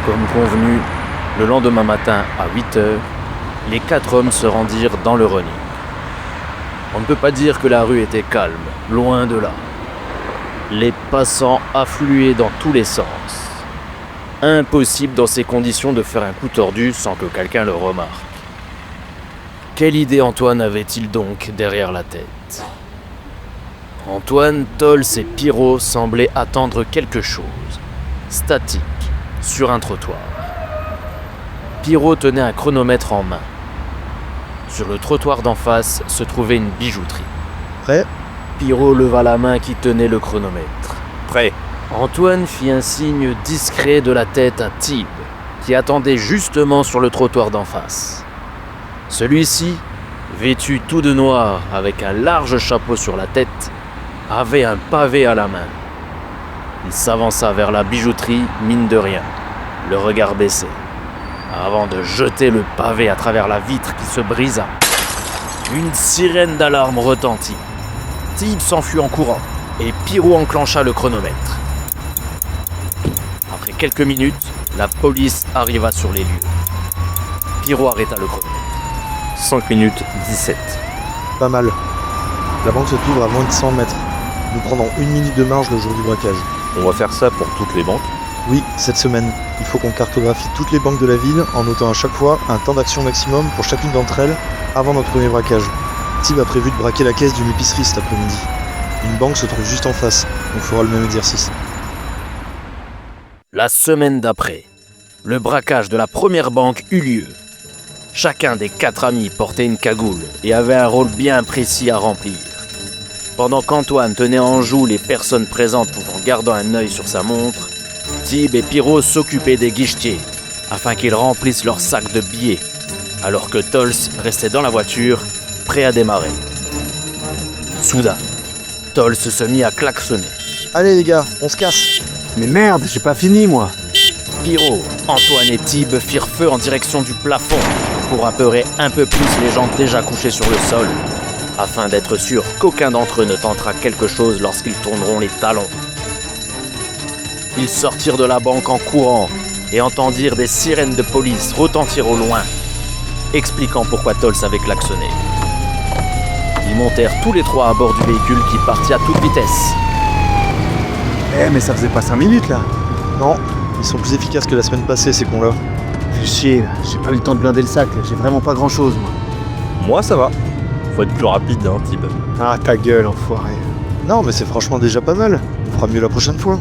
Comme convenu, le lendemain matin à 8h, les 4 hommes se rendirent dans le running. On ne peut pas dire que la rue était calme, loin de là. Les passants affluaient dans tous les sens. Impossible dans ces conditions de faire un coup tordu sans que quelqu'un le remarque. Quelle idée Antoine avait-il donc derrière la tête ? Antoine, Tols et Pierrot semblaient attendre quelque chose, statique, sur un trottoir. Pierrot tenait un chronomètre en main. Sur le trottoir d'en face se trouvait une bijouterie. Prêt ? Pierrot leva la main qui tenait le chronomètre. Prêt. Antoine fit un signe discret de la tête à Tib, qui attendait justement sur le trottoir d'en face. Celui-ci, vêtu tout de noir avec un large chapeau sur la tête, avait un pavé à la main. Il s'avança vers la bijouterie, mine de rien, le regard baissé, avant de jeter le pavé à travers la vitre qui se brisa. Une sirène d'alarme retentit. Tib s'enfuit en courant et Pierrot enclencha le chronomètre. Après quelques minutes, la police arriva sur les lieux. Pierrot arrêta le chronomètre. 5 minutes 17. Pas mal. La banque se trouve à moins de 100 mètres. Nous prendrons 1 minute de marge le jour du braquage. On va faire ça pour toutes les banques. Oui, cette semaine, il faut qu'on cartographie toutes les banques de la ville en notant à chaque fois un temps d'action maximum pour chacune d'entre elles avant notre premier braquage. Tib a prévu de braquer la caisse d'une épicerie cet après-midi. Une banque se trouve juste en face, on fera le même exercice. La semaine d'après, le braquage de la première banque eut lieu. Chacun des 4 amis portait une cagoule et avait un rôle bien précis à remplir. Pendant qu'Antoine tenait en joue les personnes présentes tout en gardant un œil sur sa montre, Tib et Pierrot s'occupaient des guichetiers afin qu'ils remplissent leurs sacs de billets, alors que Tols restait dans la voiture, prêt à démarrer. Soudain, Tols se mit à klaxonner. Allez les gars, on se casse. Mais merde, j'ai pas fini moi. Pierrot, Antoine et Tib firent feu en direction du plafond pour apeurer un peu plus les gens déjà couchés sur le sol, afin d'être sûr qu'aucun d'entre eux ne tentera quelque chose lorsqu'ils tourneront les talons. Ils sortirent de la banque en courant et entendirent des sirènes de police retentir au loin, expliquant pourquoi Tols avait klaxonné. Ils montèrent tous les 3 à bord du véhicule qui partit à toute vitesse. Eh mais ça faisait pas 5 minutes là. Non, ils sont plus efficaces que la semaine passée ces cons-là. Fais chier, là. J'ai pas eu le temps de blinder le sac, là. J'ai vraiment pas grand chose moi. Moi, ça va. Faut être plus rapide, hein, Tib. Ah ta gueule, enfoiré. Non mais c'est franchement déjà pas mal, on fera mieux la prochaine fois.